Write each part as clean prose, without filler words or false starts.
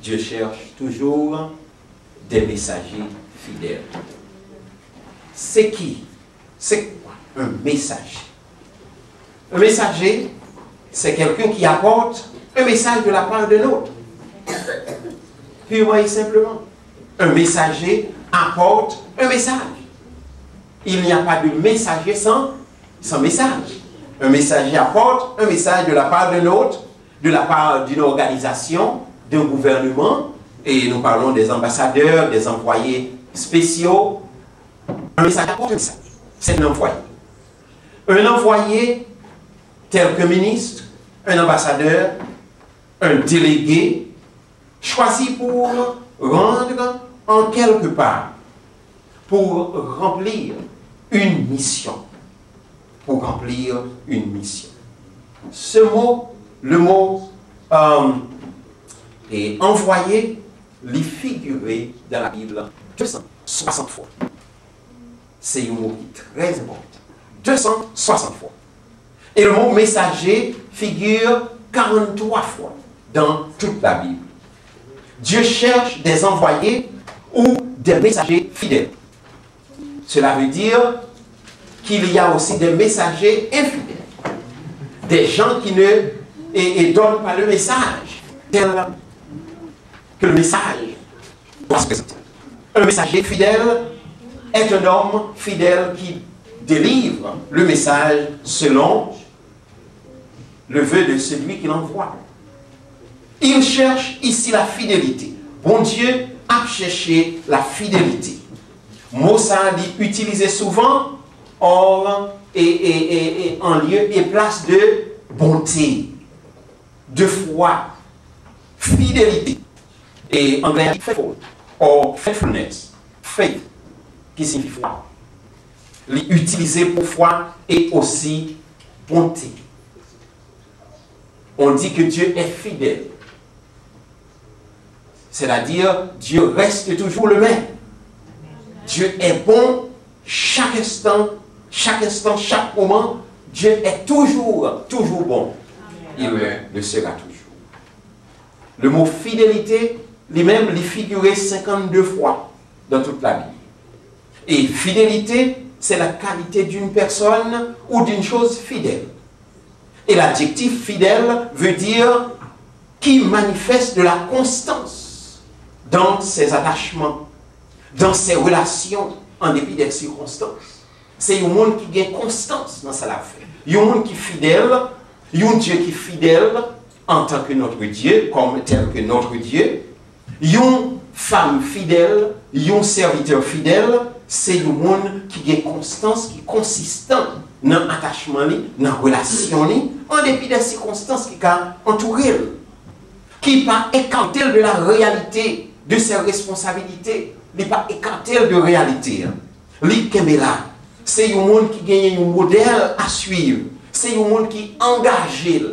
Dieu cherche toujours des messagers fidèles. C'est qui? C'est quoi un messager? Un messager, c'est quelqu'un qui apporte un message de la part de l'autre. Purement et simplement. Un messager apporte un message. Il n'y a pas de messager sans message. Un messager apporte un message de la part de l'autre, de la part d'une organisation, d'un gouvernement, et nous parlons des ambassadeurs, des envoyés spéciaux. Un message apporte un message. C'est un envoyé. Un envoyé tel qu'un ministre, un ambassadeur, un délégué, choisi pour rendre en quelque part, pour remplir une mission. Pour remplir une mission. Ce mot, le mot est envoyé, les figuré dans la Bible 260 fois. C'est un mot qui est très important. 260 fois. Et le mot messager figure 43 fois dans toute la Bible. Dieu cherche des envoyés ou des messagers fidèles. Cela veut dire qu'il y a aussi des messagers infidèles. Des gens qui ne donnent pas le message tel que le message doit se présenter. Un messager fidèle est un homme fidèle qui délivre le message selon le vœu de celui qui l'envoie. Il cherche ici la fidélité. Bon Dieu a cherché la fidélité. Mot ça dit utilisé souvent en lieu et place de bonté, de foi, fidélité. Et en anglais, faithful, or faithfulness, faith, qui signifie foi. Utilisé pour foi et aussi bonté. On dit que Dieu est fidèle. C'est-à-dire, Dieu reste toujours le même. Dieu est bon chaque instant, chaque moment. Dieu est toujours bon. Il le sera toujours. Le mot fidélité, lui-même, il figurait 52 fois dans toute la Bible. Et fidélité, c'est la qualité d'une personne ou d'une chose fidèle. Et l'adjectif fidèle veut dire qui manifeste de la constance dans ses attachements, dans ses relations, en dépit des circonstances. C'est un monde qui gagne constance dans sa affaire. Il y a un monde qui est fidèle, il y a un Dieu qui est fidèle en tant que notre Dieu, comme tel que notre Dieu. Il y a une femme fidèle, il y a un serviteur fidèle. C'est un monde qui gagne constance, qui est consistant dans l'attachement, dans la relation, en dépit des circonstances qui ont entouré, qui n'est pas écarté de la réalité, de ses responsabilités, n'est pas écarté de réalité. C'est un monde qui gagne un modèle à suivre, c'est un monde qui est engagé,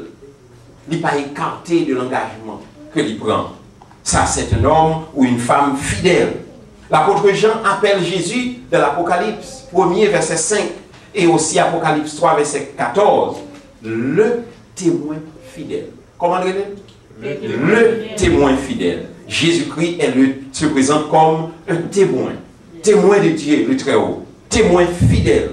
n'est pas écarté de l'engagement qu'il prend. Ça, c'est un homme ou une femme fidèle. L'apôtre Jean appelle Jésus dans l'Apocalypse 1er, verset 5, et aussi Apocalypse 3, verset 14, le témoin fidèle. Comment le dire? Le témoin fidèle. Jésus-Christ se présente comme un témoin. Témoin de Dieu, le Très-Haut. Témoin fidèle.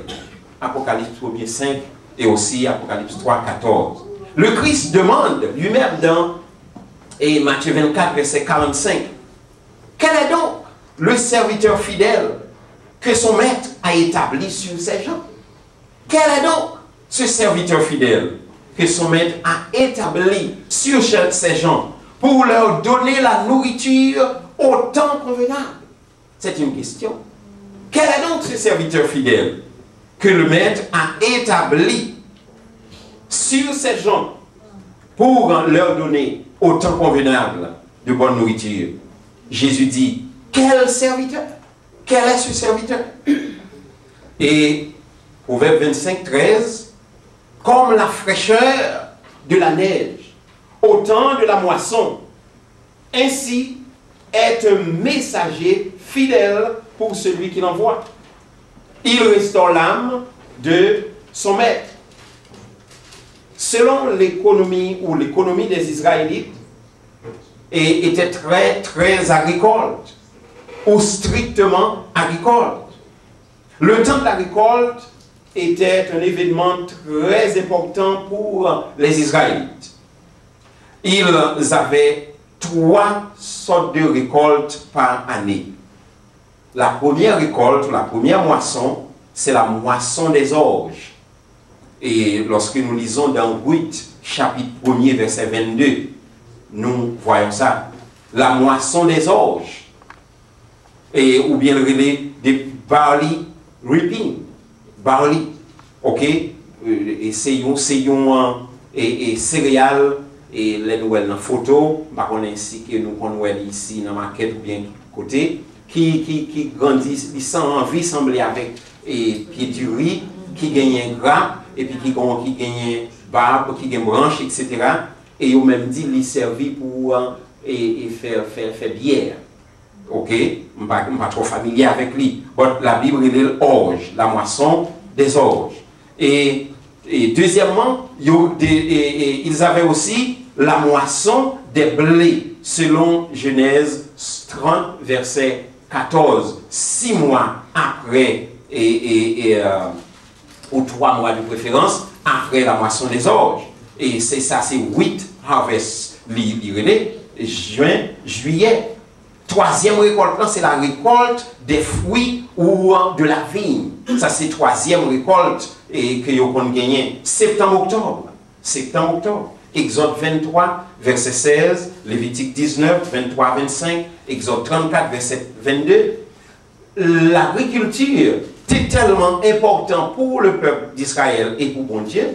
Apocalypse 1er, 5, et aussi Apocalypse 3, 14. Le Christ demande lui-même dans Matthieu 24, verset 45, quel est donc le serviteur fidèle que son maître a établi sur ses gens? Quel est donc ce serviteur fidèle que son maître a établi sur ses gens pour leur donner la nourriture au temps convenable? C'est une question. Quel est donc ce serviteur fidèle que le maître a établi sur ses gens pour leur donner au temps convenable de bonne nourriture? Jésus dit, quel serviteur? Quel est ce serviteur? Et Proverbe 25, 13, comme la fraîcheur de la neige au temps de la moisson, ainsi est un messager fidèle pour celui qui l'envoie. Il restaure l'âme de son maître. Selon l'économie ou l'économie des Israélites, était très agricole, ou strictement agricole. Le temps de la récolte était un événement très important pour les Israélites. Ils avaient 3 sortes de récoltes par année. La première récolte, la première moisson, c'est la moisson des orges. Et lorsque nous lisons dans Ruth, chapitre 1er, verset 22, nous voyons ça. La moisson des orges. Ou bien le relais des barley reaping. Barley. Ok? Et c'est céréales. Et les nouvelles photos, ainsi que nous connaissons ici dans la maquette ou bien côté, qui grandissent, ils sont envie sembler avec pied du riz, qui gagnent un gras, et puis qui gagnent barbe, qui gagnent branche, etc. Et ils ont même dit qu'ils servent pour faire bière. Ok? Je ne suis pas trop familier avec lui. La Bible est l'orge, la moisson des orges. Et deuxièmement, ils avaient aussi la moisson des blés, selon Genèse 30, verset 14. 6 mois après, ou 3 mois de préférence, après la moisson des orges. Et c'est ça, c'est 8 harvest, juin, juillet. 3e récolte, c'est la récolte des fruits ou de la vigne. Ça, c'est 3e récolte que vous avez gagné. Septembre-octobre. Septembre-octobre. Exode 23, verset 16. Lévitique 19, 23-25. Exode 34, verset 22. L'agriculture est tellement importante pour le peuple d'Israël et pour bon Dieu.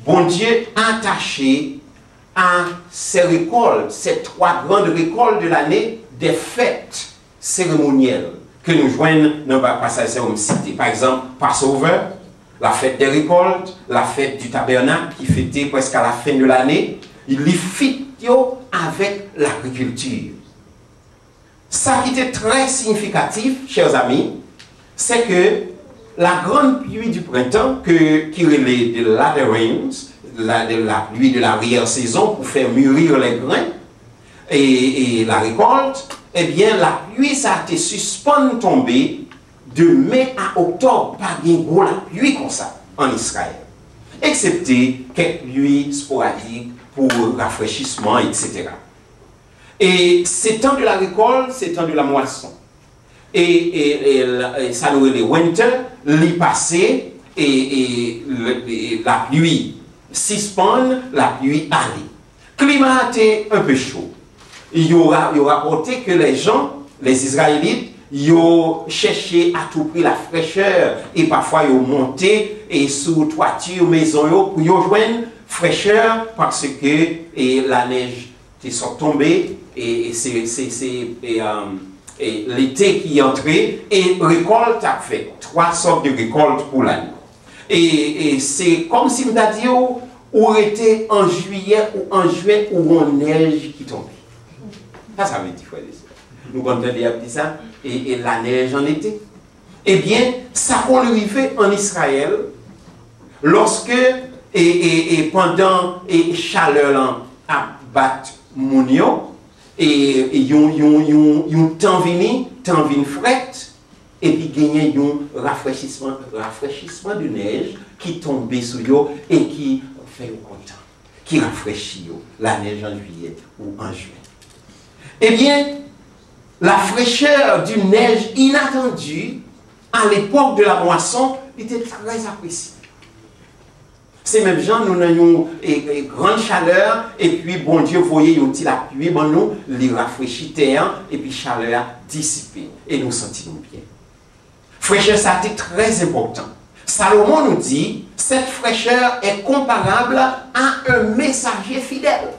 Bon Dieu attaché à ces récoltes, ces 3 grandes récoltes de l'année, des fêtes cérémonielles que nous joignons dans le passage cité. Par exemple, Passover, la fête des récoltes, la fête du tabernacle qui fêtait presque à la fin de l'année. Il les fit avec l'agriculture. Ça qui était très significatif, chers amis, c'est que la grande pluie du printemps, qui relève de latter rains, la pluie de l'arrière-saison pour faire mûrir les grains, et la récolte, eh bien, la pluie, ça a été suspendue tomber de mai à octobre, pas bien gros la pluie comme ça, en Israël. Excepté quelques pluies sporadiques pour rafraîchissement, etc. Et c'est temps de la récolte, c'est temps de la moisson. Et ça nous est le winter, l'y passé, et la pluie suspend, la pluie allait. Climat était un peu chaud. Il y aura rapporté que les gens, les Israélites, ils ont cherché à tout prix la fraîcheur et parfois ils ont monté et sous toiture maison pour y joindre fraîcheur parce que la neige est tombée et c'est l'été qui est entré et récolte a fait 3 sortes de récoltes pour l'année. Et c'est comme si on a dit ou était en juillet ou en juin ou en neige qui tombait. Ça veut dire, frère et sœurs. Nous comptons dit ça, et la neige en été. Eh bien, ça qu'on lui fait en Israël, lorsque, pendant chaleur abat mounio, et yon temps vini fret, et puis gagné yon rafraîchissement de neige qui tombe sur yo et qui fait content, qui rafraîchit yo, la neige en juillet ou en juin. Eh bien, la fraîcheur d'une neige inattendue à l'époque de la moisson était très appréciée. C'est même gens, nous avons une grande chaleur, et puis bon Dieu, vous voyez, il y a la pluie, bon nous, les rafraîchit terre, et puis chaleur dissipée, et nous sentons bien. Fraîcheur, ça a été très important. Salomon nous dit, cette fraîcheur est comparable à un messager fidèle.